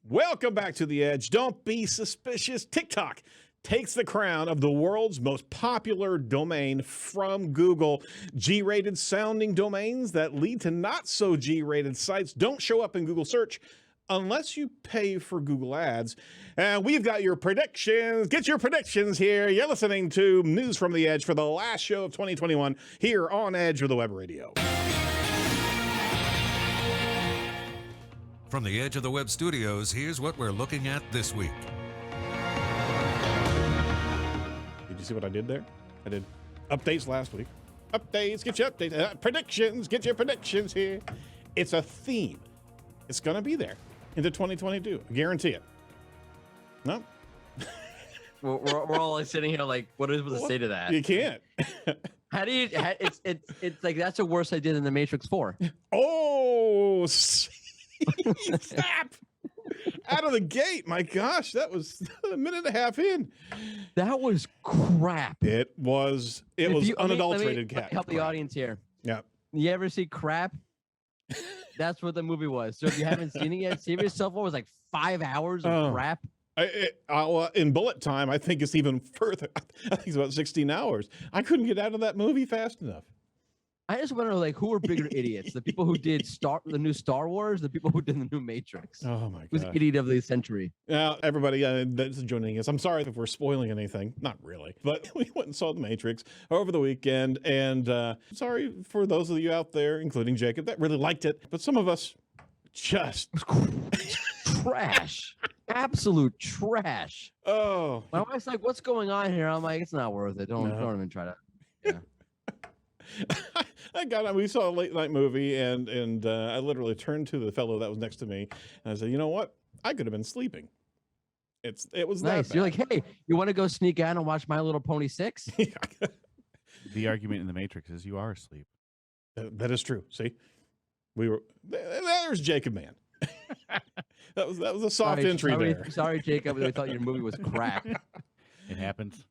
Welcome back to The Edge. Don't be suspicious. TikTok takes the crown of the world's most popular domain from Google. G-rated sounding domains that lead to not so G-rated sites don't show up in Google search unless you pay for Google ads. And we've got your predictions. Get your predictions here. You're listening to News from The Edge for the last show of 2021 here on Edge of the Web Radio. From the Edge of the Web studios, here's what we're looking at this week. Did you see what I did there? I did updates last week. Updates, get your updates. Predictions, get your predictions here. It's a theme. It's going to be there into 2022. I guarantee it. No? We're all like sitting here like, what are we supposed to say to that? You can't. How do you? It's like that's a worse idea than the Matrix 4. Oh, snap! Out of the gate, my gosh, that was a minute and a half in. That was crap. It was unadulterated cat. Help the audience here. Yeah. You ever see crap? That's what the movie was. So if you haven't seen it yet, save yourself. What was like 5 hours of crap? In bullet time, I think it's even further. I think it's about 16 hours. I couldn't get out of that movie fast enough. I just wonder, like, who are bigger idiots? The people who did the new Star Wars, the people who did the new Matrix. Oh my god! Who's the idiot of the century? Now, everybody that's joining us, I'm sorry if we're spoiling anything. Not really, but we went and saw the Matrix over the weekend, and sorry for those of you out there, including Jacob, that really liked it. But some of us just trash, absolute trash. Oh, my wife's like, "What's going on here?" I'm like, "It's not worth it. Don't even try to." Yeah. We saw a late night movie, and I literally turned to the fellow that was next to me, and I said, "You know what? I could have been sleeping." It was nice. That bad. You're like, "Hey, you want to go sneak out and watch My Little Pony 6?" The argument in the Matrix is you are asleep. That is true. See, there's Jacob Man. that was a soft entry there. Sorry, Jacob. We thought your movie was crap. It happens.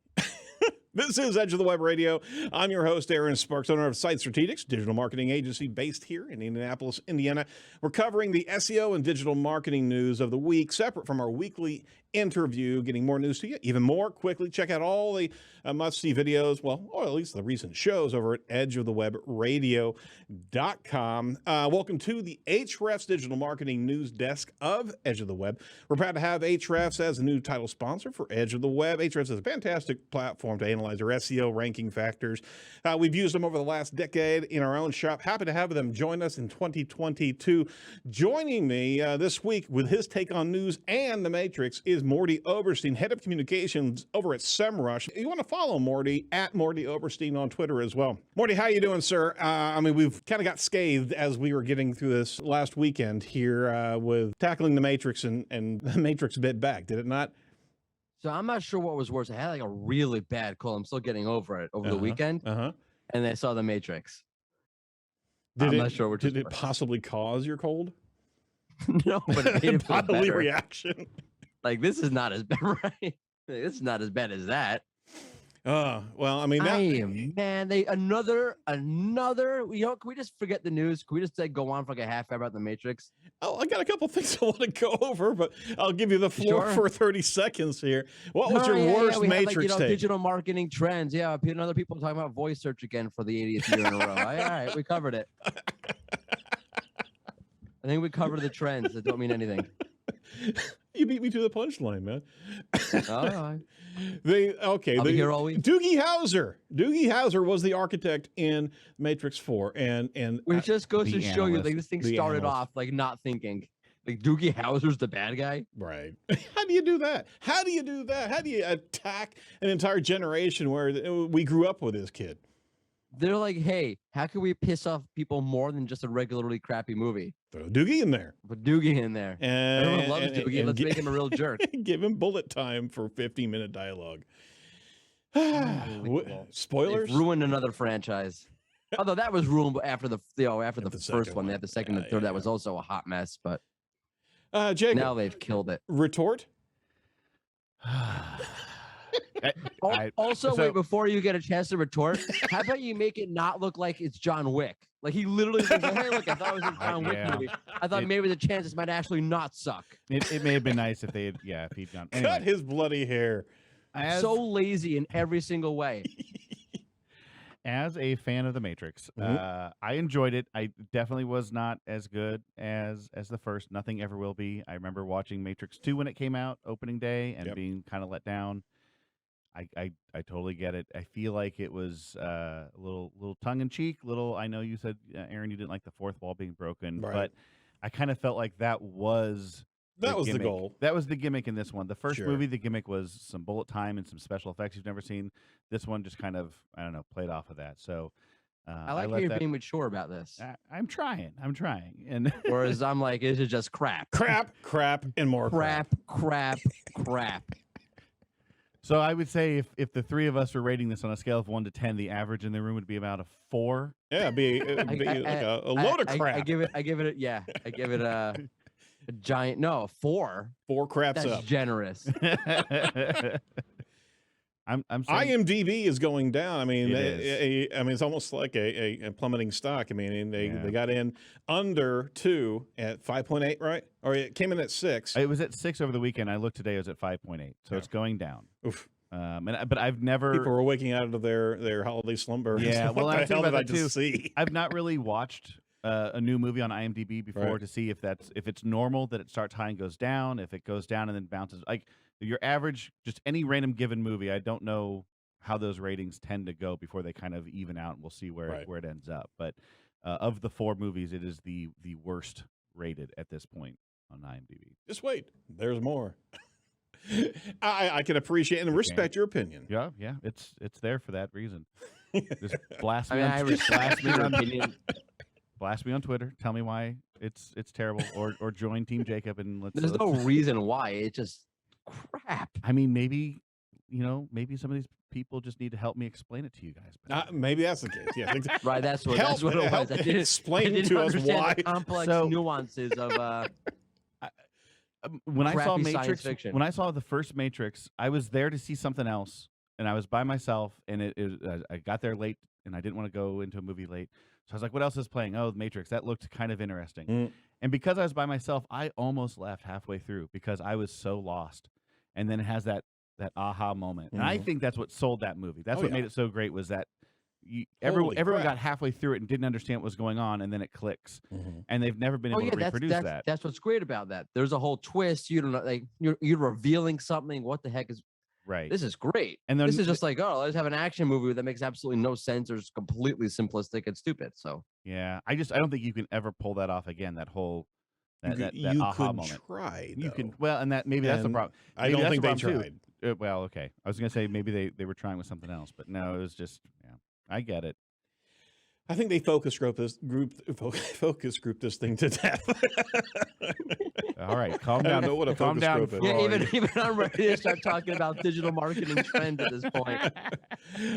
This is Edge of the Web Radio. I'm your host, Aaron Sparks, owner of Site Strategics, digital marketing agency based here in Indianapolis, Indiana. We're covering the SEO and digital marketing news of the week, separate from our weekly interview, getting more news to you even more quickly. Check out all the must-see videos, or at least the recent shows over at edgeofthewebradio.com. Welcome to the Ahrefs Digital Marketing News Desk of Edge of the Web. We're proud to have Ahrefs as a new title sponsor for Edge of the Web. Ahrefs is a fantastic platform to analyze our SEO ranking factors. We've used them over the last decade in our own shop. Happy to have them join us in 2022. Joining me this week with his take on news and the Matrix is Morty Oberstein, head of communications over at SEMrush. You want to follow Morty at Morty Oberstein on Twitter as well. Morty, how you doing, sir? We've kind of got scathed as we were getting through this last weekend here with tackling the Matrix, and the Matrix bit back, did it not? So I'm not sure what was worse. I had like a really bad cold. I'm still getting over it over the weekend. And I saw the Matrix. I'm not sure which did it possibly cause your cold? No, but it made it feel bodily better. reaction. Like, this is not as bad, right? This is not as bad as that. Well, I mean, another. Can we just forget the news? Can we just go on for like a half hour about the Matrix? Oh, I got a couple things I want to go over, but I'll give you the floor for 30 seconds here. What was your worst Matrix take? Digital marketing trends. Yeah, other people talking about voice search again for the 80th year in a row. All right, we covered it. I think we covered the trends that don't mean anything. You beat me to the punchline, man. All right. I'll be here all week. Doogie Howser was the architect in Matrix 4, and which just goes to show you, like, this thing started off like not thinking. Like, Doogie Howser's the bad guy, right? How do you do that? How do you attack an entire generation where we grew up with this kid? They're like, hey, how can we piss off people more than just a regularly crappy movie? Throw Doogie in there. Put Doogie in there. Everyone loves Doogie. Let's make him a real jerk. Give him bullet time for 15-minute dialogue. Spoilers? They've ruined another franchise. Although that was ruined after the first one. They had the second and third. That was also a hot mess. But Jacob, now they've killed it. Retort? Wait, before you get a chance to retort, how about you make it not look like it's John Wick? Like he literally says, "Hey, look, I thought it was a John Wick movie. I thought maybe the chances might actually not suck." It may have been nice if they had, if he'd gone. Anyway. Cut his bloody hair. So lazy in every single way. As a fan of The Matrix, I enjoyed it. I definitely was not as good as the first. Nothing ever will be. I remember watching Matrix 2 when it came out, opening day, and being kind of let down. I totally get it. I feel like it was a little tongue in cheek. I know you said, Aaron, you didn't like the fourth wall being broken, but I kind of felt like that was the goal. That was the gimmick in this one. The first movie, the gimmick was some bullet time and some special effects you've never seen. This one just kind of, I don't know, played off of that. So I like how you're being mature about this. I'm trying. And whereas I'm like, this is just crap, and more crap. So I would say if the three of us were rating this on a scale of 1 to 10, the average in the room would be about a 4. Yeah, it'd be like a load of crap. I give it a giant 4. 4 craps That's up. Generous. I'm saying, IMDb is going down. I mean, it's almost like a plummeting stock. I mean, they got in under 2 at 5.8, right? Or it came in at 6. It was at 6 over the weekend. I looked today; it was at 5.8. So it's going down. Oof. But I've never. People were waking out of their holiday slumber. Yeah. What the hell did I just too. see? I've not really watched a new movie on IMDb before to see if it's normal that it starts high and goes down. If it goes down and then bounces, like your average, just any random given movie. I don't know how those ratings tend to go before they kind of even out, and we'll see where it ends up. But of the 4 movies, it is the worst rated at this point on IMDb. Just wait, there's more. I can appreciate and respect your opinion. Yeah, it's there for that reason. Just blast me. Blast me on Twitter. Tell me why it's terrible, or join Team Jacob and let's. There's no reason why. It's just crap. I mean, maybe some of these people just need to help me explain it to you guys. Maybe that's the case. Yeah, right. That's what it was. I didn't explain to us why the complex nuances of. When I saw Matrix, when I saw the first Matrix, I was there to see something else, and I was by myself, and I got there late, and I didn't want to go into a movie late. So I was like, what else is playing? Oh, The Matrix. That looked kind of interesting. And because I was by myself, I almost left halfway through because I was so lost. And then it has that aha moment. And I think that's what sold that movie. That's what made it so great, was that everyone got halfway through it and didn't understand what was going on, and then it clicks. And they've never been able to reproduce that. That's what's great about that. There's a whole twist. You don't know, like you're revealing something. What the heck is right? This is great. And then this is just like, oh, let's have an action movie that makes absolutely no sense or is completely simplistic and stupid. So yeah, I don't think you can ever pull that off again. That whole that aha moment. Try, you can and that maybe that's the problem. I don't think they tried. Well, okay. I was gonna say maybe they were trying with something else, but no, it was just I get it. I think they focus group this thing to death. All right, calm down. I don't know what a calm focus down. group is. Yeah, even I'm ready to start talking about digital marketing trends at this point.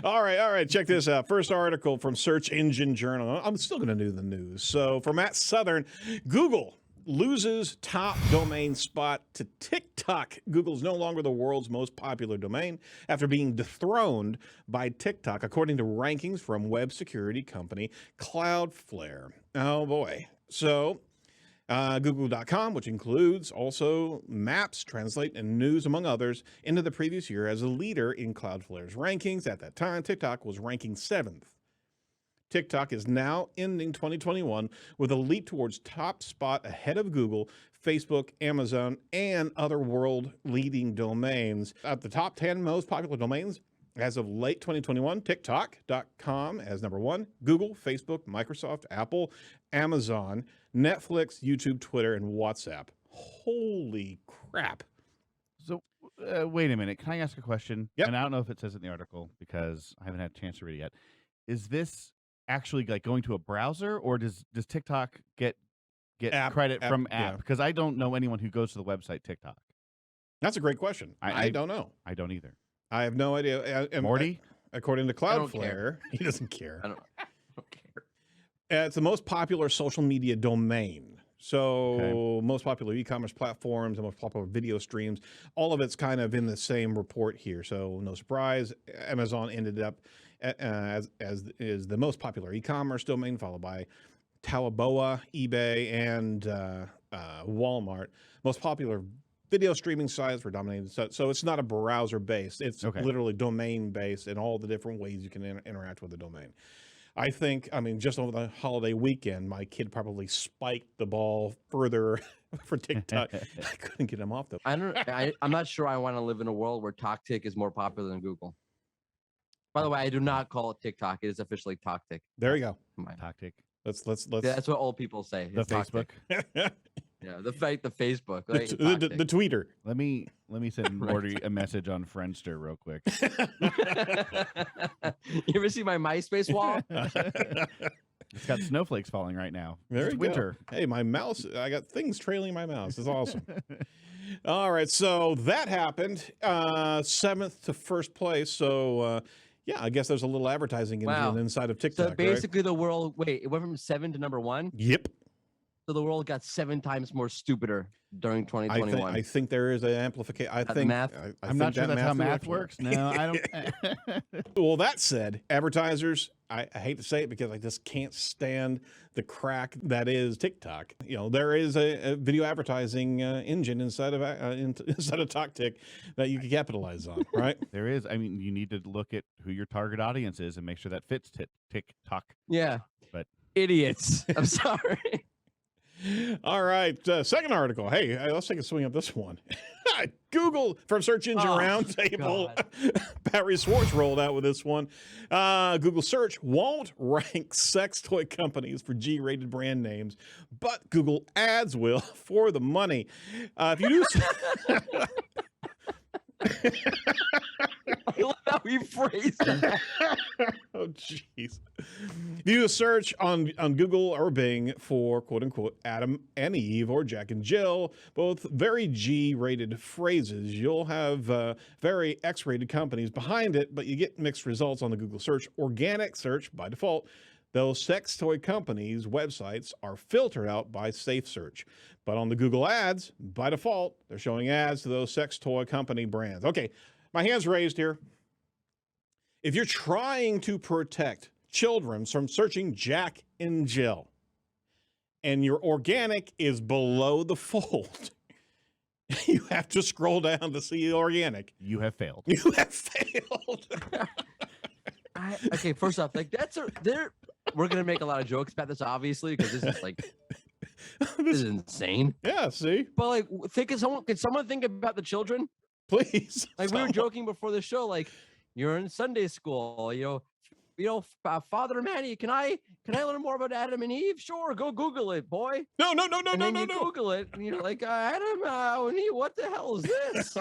All right. Check this out. First article from Search Engine Journal. I'm still going to do the news. So for Matt Southern, Google loses top domain spot to TikTok. Google's no longer the world's most popular domain after being dethroned by TikTok, according to rankings from web security company Cloudflare. Oh, boy. So Google.com, which includes also Maps, Translate, and News, among others, into the previous year as a leader in Cloudflare's rankings. At that time, TikTok was ranking 7th. TikTok is now ending 2021 with a leap towards top spot ahead of Google, Facebook, Amazon, and other world-leading domains. At the top 10 most popular domains as of late 2021, TikTok.com as number 1, Google, Facebook, Microsoft, Apple, Amazon, Netflix, YouTube, Twitter, and WhatsApp. Holy crap. So wait a minute. Can I ask a question? Yep. And I don't know if it says it in the article because I haven't had a chance to read it yet. Is this actually like going to a browser, or does TikTok get credit from app? Because I don't know anyone who goes to the website TikTok. That's a great question. I don't know. I don't either. I have no idea. Morty? According to Cloudflare, he doesn't care. I don't care. It's the most popular social media domain. So most popular e-commerce platforms and most popular video streams, all of it's kind of in the same report here. So no surprise, Amazon ended up as is the most popular e-commerce domain, followed by Taobao, eBay, and Walmart. Most popular video streaming sites were dominated. So it's not a browser based. It's literally domain based in all the different ways you can interact with the domain. I think, I mean, just over the holiday weekend, my kid probably spiked the ball further for TikTok. I couldn't get him off though. I'm not sure I want to live in a world where TalkTick is more popular than Google. By the way, I do not call it TikTok. It is officially TalkTick. There you go. TalkTick. Let's. Yeah, that's what old people say. The Facebook. Yeah, the Facebook. Like, the tweeter. Let me send Morty a message on Friendster real quick. You ever see my MySpace wall? It's got snowflakes falling right now. There it's you winter. Go. Hey, my mouse. I got things trailing my mouse. It's awesome. All right, so that happened. 7th to 1st place. So. Yeah, I guess there's a little advertising inside of TikTok. So basically, the world. Wait, it went from 7 to number 1. Yep. So the world got 7 times more stupider during 2021. I think there is an amplification. I think math. I I'm think not sure that that's how math works. No, I don't. Well, that said, advertisers, I hate to say it because I just can't stand the crack that is TikTok. You know, there is a video advertising engine inside of TalkTick that you can capitalize on, right? There is. I mean, you need to look at who your target audience is and make sure that fits TikTok. Yeah. But idiots. I'm sorry. All right. Second article. Hey, let's take a swing at this one. Google from Search Engine Roundtable. Barry Schwartz rolled out with this one. Google search won't rank sex toy companies for G-rated brand names, but Google Ads will for the money. If you do I love how he phrased it. Oh, jeez. If you do a search on Google or Bing for quote-unquote Adam and Eve or Jack and Jill, both very G-rated phrases, you'll have very X-rated companies behind it, but you get mixed results on the Google search. Organic search, by default, those sex toy companies' websites are filtered out by Safe Search. But on the Google Ads, by default, they're showing ads to those sex toy company brands. Okay, my hand's raised here. If you're trying to protect children from searching Jack and Jill, and your organic is below the fold, you have to scroll down to see organic. You have failed. You have failed. Okay, first off, like we're gonna make a lot of jokes about this, obviously, because this is like this is insane. Yeah, see? But like, could someone think about the children? Please. Like we were joking before the show, like you're in Sunday school, Father Manny, can I learn more about Adam and Eve? Sure, go Google it, boy. No. Google it, and you're like, Adam and Eve, what the hell is this?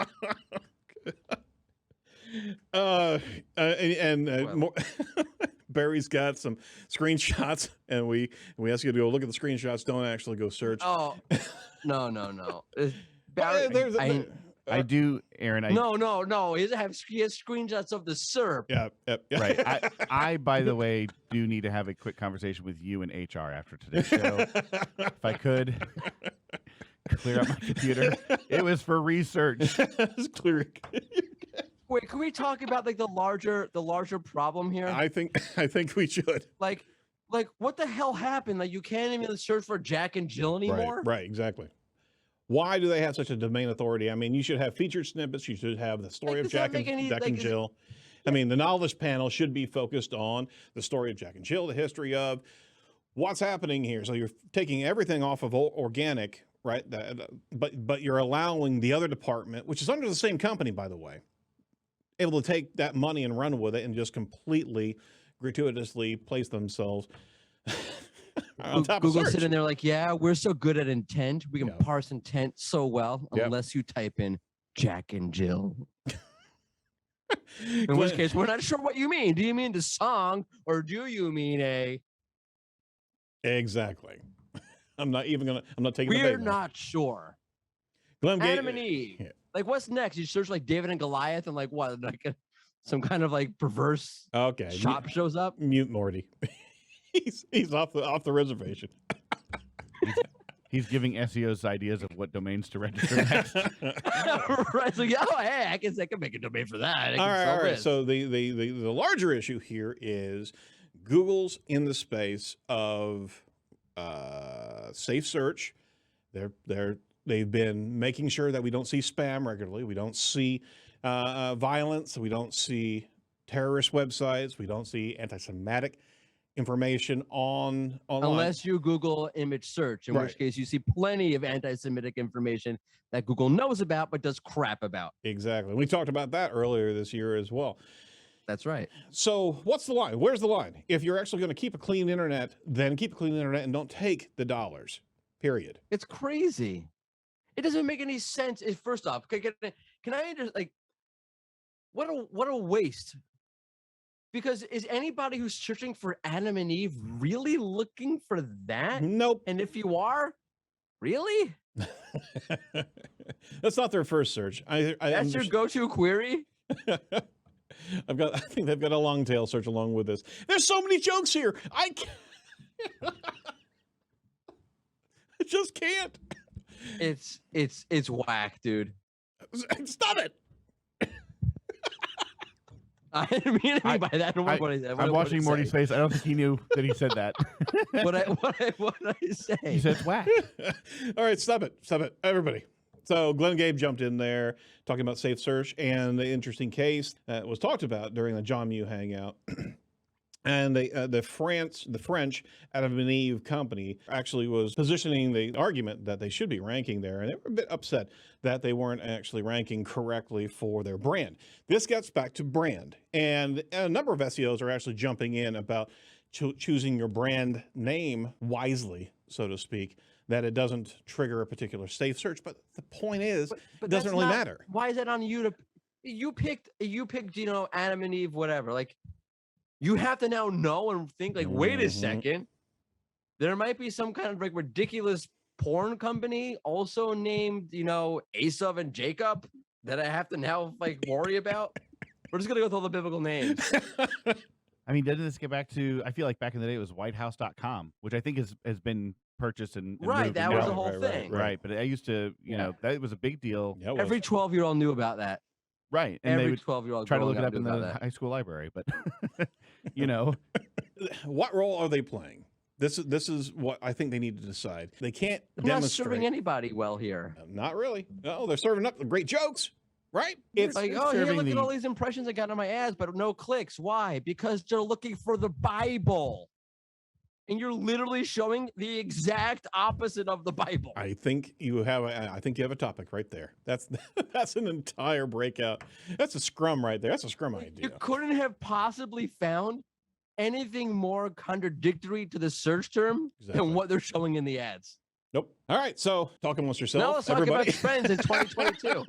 More, Barry's got some screenshots, and we ask you to go look at the screenshots. Don't actually go search. Oh, no. Barry, I do, Aaron. No. He has screenshots of the syrup. Yeah. Right. I, by the way, do need to have a quick conversation with you and HR after today's show. If I could clear up my computer, it was for research. Clear. Wait, can we talk about like the larger problem here? I think we should. Like what the hell happened? Like you can't even search for Jack and Jill anymore? Right, exactly. Why do they have such a domain authority? I mean, you should have featured snippets. You should have the story of Jack and Jill. I mean, the knowledge panel should be focused on the story of Jack and Jill, the history of what's happening here. So you're taking everything off of organic, right? But you're allowing the other department, which is under the same company, by the way, able to take that money and run with it and just completely gratuitously place themselves on top Google of search. sitting there like, yeah, we're so good at intent. We can parse intent so well, unless you type in Jack and Jill. In which case, we're not sure what you mean. Do you mean the song or do you mean a... Exactly. I'm not taking We're not sure. Adam and Eve. Yeah. Like, what's next? You search like David and Goliath and like what? Like some kind of like perverse shop shows up? Mute Morty. He's off the reservation. He's giving SEOs ideas of what domains to register next. Right. So yeah, oh, hey, I can make a domain for that. I can All sell right. this. So the larger issue here is Google's in the space of safe search. They've been making sure that we don't see spam regularly. We don't see violence. We don't see terrorist websites. We don't see anti-Semitic information online. Unless you Google image search, in Right. which case you see plenty of anti-Semitic information that Google knows about but does crap about. Exactly. We talked about that earlier this year as well. That's right. So what's the line? Where's the line? If you're actually going to keep a clean internet, then keep a clean internet and don't take the dollars, period. It's crazy. It doesn't make any sense. First off, can I just like what a waste? Because is anybody who's searching for Adam and Eve really looking for that? Nope. And if you are, really? That's not their first search. That's your go-to query? I think they've got a long tail search along with this. There's so many jokes here. I just can't. It's whack, dude. Stop it. I didn't mean to by that. I'm watching Morty's face. I don't think he knew that he said that. What did I say? He said whack. All right, stop it, everybody. So Glenn Gabe jumped in there talking about safe search and the interesting case that was talked about during the John Mew hangout. And the French Adam and Eve company actually was positioning the argument that they should be ranking there, and they were a bit upset that they weren't actually ranking correctly for their brand. This gets back to brand, and a number of SEOs are actually jumping in about choosing your brand name wisely, so to speak, that it doesn't trigger a particular safe search. But the point is, it doesn't really matter. Why is it on you to? You picked, Adam and Eve, whatever. Like, you have to now know and think, like, wait a second, there might be some kind of like ridiculous porn company also named, Esav and Jacob that I have to now like worry about. We're just gonna go with all the biblical names. I mean, doesn't this get back to? I feel like back in the day it was whitehouse.com, which I think has been purchased and right. moved That and was now- the whole thing. Right, but I used to, that was a big deal. Yeah, it was. Every 12-year-old knew about that. Right, and they Every would 12-year-old try to look it growing up in knew the about that. high school library, but What role are they playing? This is what I think they need to decide. They can't I'm not demonstrate. serving anybody well here. Not really. No, they're serving up great jokes, right? It's like, oh, here, serving look at the- all these impressions I got on my ads, but no clicks. Why? Because they're looking for the Bible. And you're literally showing the exact opposite of the Bible. I think you have a topic right there. That's an entire breakout. That's a scrum right there. That's a scrum idea. You couldn't have possibly found anything more contradictory to the search term Exactly. than what they're showing in the ads. Nope. All right. So talk amongst yourselves, Now let's talk everybody. about trends in 2022.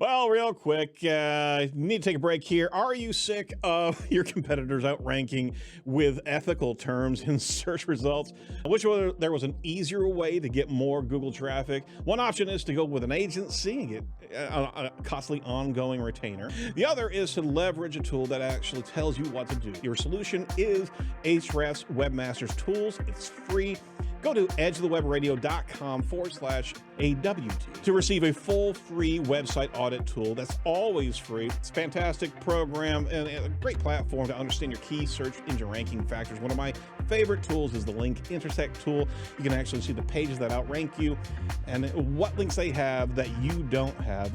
Well, real quick, need to take a break here. Are you sick of your competitors outranking with ethical terms in search results? I wish there was an easier way to get more Google traffic. One option is to go with an agency and get a costly ongoing retainer. The other is to leverage a tool that actually tells you what to do. Your solution is Ahrefs Webmasters Tools. It's free. Go to edgeoftheweb.com/AWT to receive a full free website audit tool that's always free. It's a fantastic program and a great platform to understand your key search engine ranking factors. One of my favorite tools is the link intersect tool. You can actually see the pages that outrank you and what links they have that you don't have.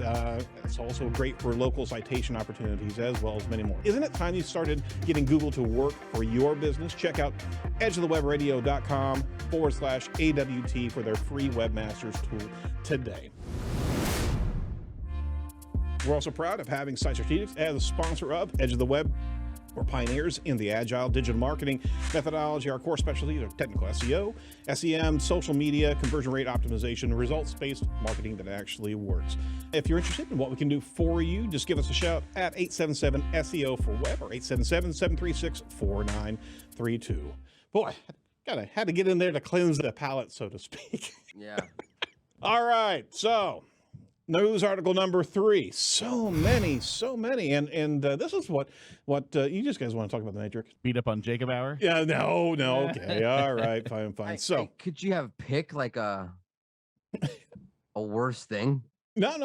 It's also great for local citation opportunities as well as many more. Isn't it time you started getting Google to work for your business? Check out edgeofthewebradio.com/AWT for their free webmasters tool today. We're also proud of having Site Strategics as a sponsor of Edge of the Web. We're pioneers in the agile digital marketing methodology. Our core specialties are technical SEO, SEM, social media, conversion rate optimization, results-based marketing that actually works. If you're interested in what we can do for you, just give us a shout at 877-SEO-for-Web or 877-736-4932. Boy, had to get in there to cleanse the palate, so to speak. Yeah. All right, so News article number 3. So many, and this is what you just guys want to talk about the Matrix? Beat up on Jacob Hour. Yeah, no, okay, all right, fine. So could you have pick like a worse thing? no.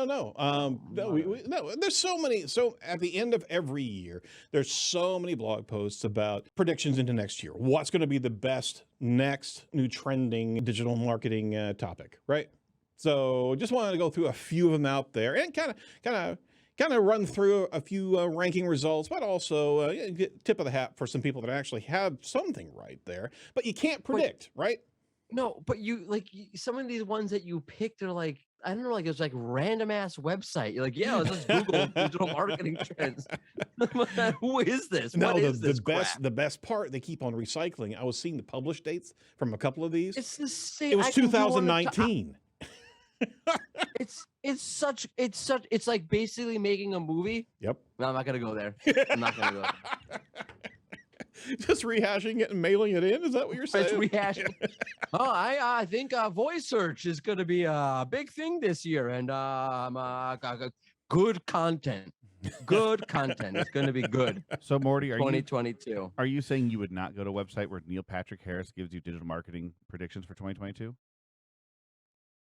No, there's so many. So at the end of every year, there's so many blog posts about predictions into next year. What's going to be the best next new trending digital marketing topic, right? So just wanted to go through a few of them out there and kind of run through a few ranking results, but also get tip of the hat for some people that actually have something right there. But you can't predict, right? No, but some of these ones that you picked are like, I don't know, like it's like random ass website. You're like, yeah, let's just Google digital marketing trends. Who is this? No, What is this the best part, they keep on recycling. I was seeing the published dates from a couple of these. It's the same. It was 2019. It's like basically making a movie. Yep. No, I'm not gonna go there. I'm not gonna go there. Just rehashing it and mailing it in? Is that what you're saying? It's rehashing. I think voice search is going to be a big thing this year, and good content. Good content. It's going to be good. So Morty, 2022. Are you saying you would not go to a website where Neil Patrick Harris gives you digital marketing predictions for 2022?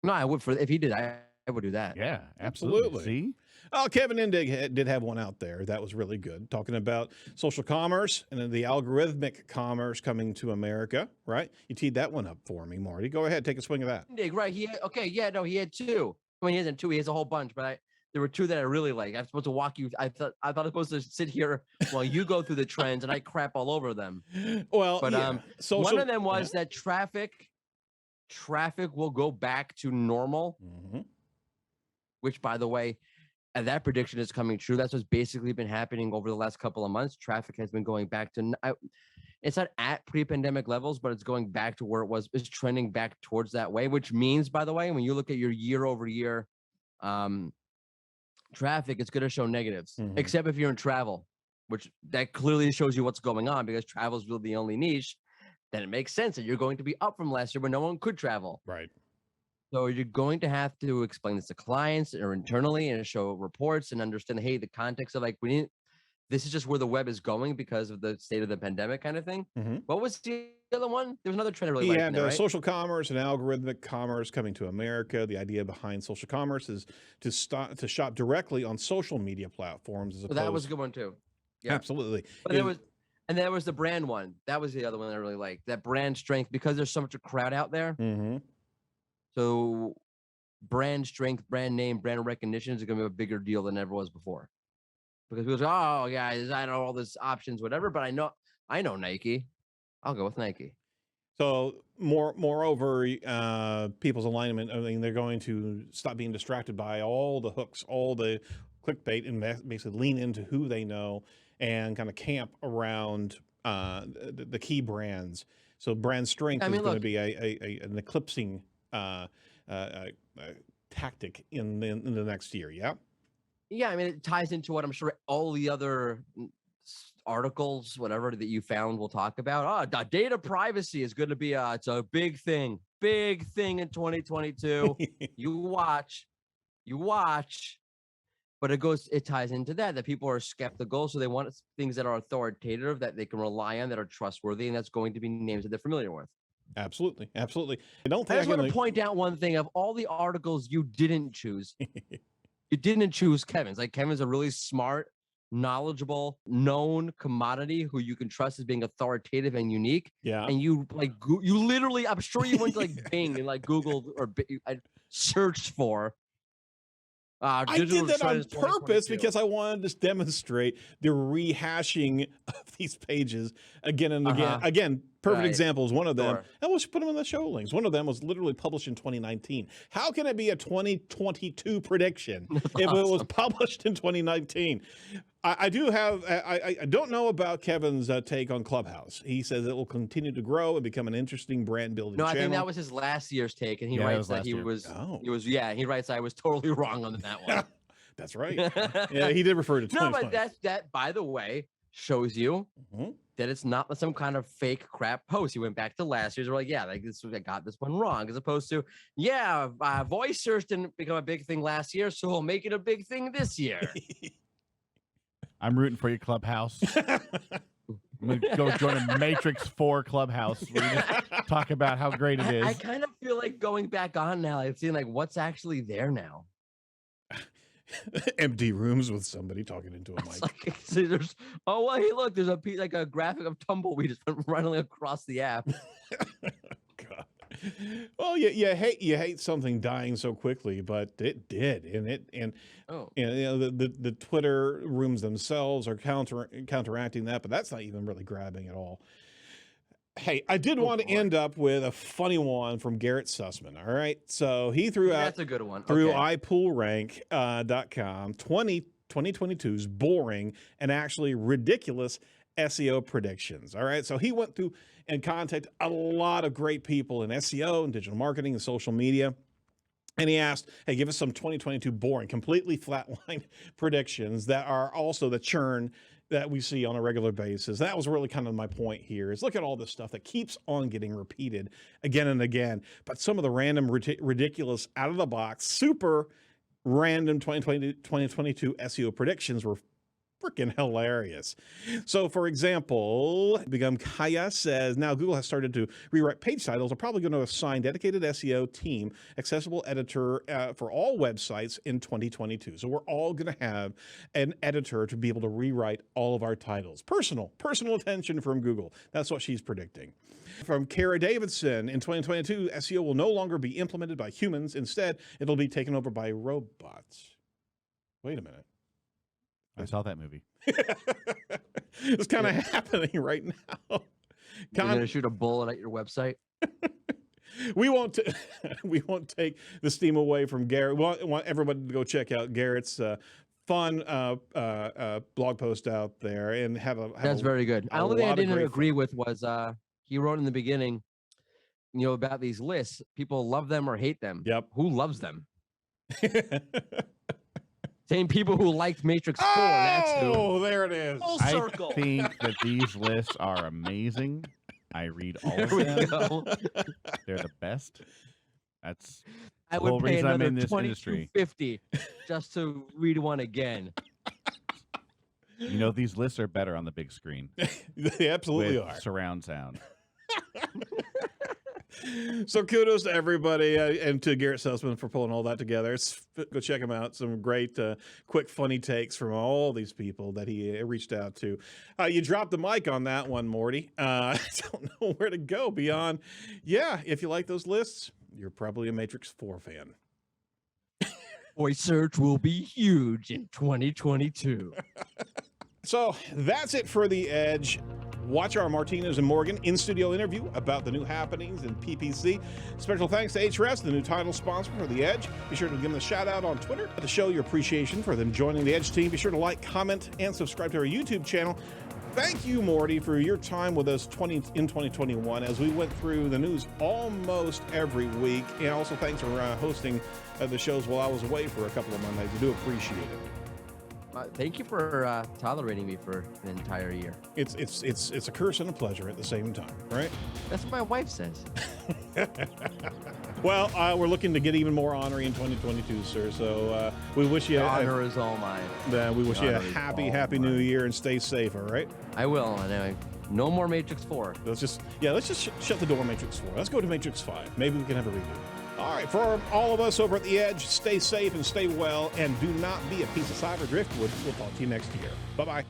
No, I would. If he did, I would do that. Yeah, absolutely. See? Oh, Kevin Indig did have one out there that was really good, talking about social commerce and then the algorithmic commerce coming to America, right? You teed that one up for me, Marty. Go ahead, take a swing of that. Indig, right? He had 2. I mean, he hasn't 2. He has a whole bunch, but there were 2 that I really like. I'm supposed to walk you. I thought I was supposed to sit here while you go through the trends, and I crap all over them. Well, but yeah. One of them was that traffic will go back to normal, which, by the way, and that prediction is coming true. That's what's basically been happening over the last couple of months. Traffic has been going back to, it's not at pre-pandemic levels, but it's going back to where it was. It's trending back towards that way, which means, by the way, when you look at your year-over-year traffic, it's going to show negatives, except if you're in travel, which that clearly shows you what's going on, because travel is really the only niche. Then it makes sense that you're going to be up from last year when no one could travel. Right. So you're going to have to explain this to clients or internally and show reports and understand, hey, the context of this is just where the web is going because of the state of the pandemic kind of thing. What was the other one? There was another trend I really liked. Yeah, social commerce and algorithmic commerce coming to America. The idea behind social commerce is to shop directly on social media platforms. That was a good one too. Yeah, absolutely. But there was the brand one. That was the other one I really liked. That brand strength, because there's so much a crowd out there. So brand strength, brand name, brand recognition is going to be a bigger deal than ever was before. Because people say, oh, guys, I know all these options, whatever, but I know Nike. I'll go with Nike. So moreover, people's alignment, I mean, they're going to stop being distracted by all the hooks, all the clickbait, and basically lean into who they know and kind of camp around the key brands. So brand strength is going to be an eclipsing tactic in the next year. Yeah. Yeah. I mean, it ties into what I'm sure all the other articles, whatever that you found, will talk about. Data privacy is going to be it's a big thing in 2022. You watch, but it ties into that people are skeptical. So they want things that are authoritative, that they can rely on, that are trustworthy. And that's going to be names that they're familiar with. Absolutely. I just want to point out one thing. Of all the articles you didn't choose, you didn't choose Kevin's. Like, Kevin's a really smart, knowledgeable, known commodity who you can trust as being authoritative and unique. Yeah. And you literally, I'm sure you went to Bing and Googled or searched for. I did that on purpose because I wanted to demonstrate the rehashing of these pages again and again. Again, perfect example is one of them. And we'll put them in the show links. One of them was literally published in 2019. How can it be a 2022 prediction if it was published in 2019? I don't know about Kevin's take on Clubhouse. He says it will continue to grow and become an interesting brand building channel. I think that was his last year's take, and he writes that he writes I was totally wrong on that one. That's right. Yeah, he did refer to 2020. No, but that by the way shows you Mhm. that it's not some kind of fake crap post. He went back to last year's. We're like, yeah, like this, I got this one wrong, as opposed to, yeah, voice search didn't become a big thing last year, so we'll make it a big thing this year. I'm rooting for you, Clubhouse. I'm gonna go join a Matrix 4 Clubhouse where you just talk about how great it is. I kind of feel like going back on now. I've seen like what's actually there now. Empty rooms with somebody talking into a It's mic. like, so there's, oh, well, hey, look, there's like a graphic of Tumbleweed just running across the app. God. Well, you hate something dying so quickly, but it did, and Oh, you know, the Twitter rooms themselves are counteracting that, but that's not even really grabbing at all. Hey, I did want to end up with a funny one from Garret Sussmann. All right, so he threw out that's a good one. through Okay. iPoolRank.com 2022's boring and actually ridiculous SEO predictions. All right, so he went through and contacted a lot of great people in SEO and digital marketing and social media. And he asked, hey, give us some 2022 boring, completely flatline predictions that are also the churn that we see on a regular basis. That was really kind of my point here, is look at all this stuff that keeps on getting repeated again and again. But some of the random, ridiculous, out of the box, super random 2022 SEO predictions were freaking hilarious. So, for example, Begum Kaya says, now Google has started to rewrite page titles. They're probably going to assign dedicated SEO team, accessible editor for all websites in 2022. So we're all going to have an editor to be able to rewrite all of our titles. Personal attention from Google. That's what she's predicting. From Kara Davidson, in 2022, SEO will no longer be implemented by humans. Instead, it'll be taken over by robots. Wait a minute. I saw that movie. It's kind of happening right now. You're gonna shoot a bullet at your website. We won't take the steam away from Garret. We want everybody to go check out Garrett's fun blog post out there and have That's very good. The only thing I lot of didn't great agree with was he wrote in the beginning, you know, about these lists. People love them or hate them. Yep. Who loves them? Same people who liked Matrix 4. That's who. Oh, there it is. Full I circle. think that these lists are amazing. I read all There of we them. go. They're the best. That's I whole would pay reason I'm another in this industry. $22.50 just to read one again. You know, these lists are better on the big screen They absolutely with are. surround sound. So kudos to everybody and to Garret Sussmann for pulling all that together. Go check him out. Some great, quick, funny takes from all these people that he reached out to. You dropped the mic on that one, Morty. I don't know where to go beyond. Yeah, if you like those lists, you're probably a Matrix 4 fan. Voice search will be huge in 2022. So that's it for The Edge. Watch our Martinez and Morgan in-studio interview about the new happenings in PPC. Special thanks to Hrefs, the new title sponsor for The Edge. Be sure to give them a shout-out on Twitter to show your appreciation for them joining the Edge team. Be sure to like, comment, and subscribe to our YouTube channel. Thank you, Morty, for your time with us in 2021 as we went through the news almost every week. And also thanks for hosting the shows while I was away for a couple of Mondays. I do appreciate it. Thank you for tolerating me for an entire year. It's a curse and a pleasure at the same time, right? That's what my wife says. Well, we're looking to get even more honorary in 2022, sir. So we wish you The honor is all mine. we wish you a honor is happy all new mine. year and stay safe. All right. I will. And no more Matrix 4. Let's just shut the door on Matrix 4. Let's go to Matrix 5. Maybe we can have a reboot. All right, for all of us over at The Edge, stay safe and stay well, and do not be a piece of cyber driftwood. We'll talk to you next year. Bye-bye.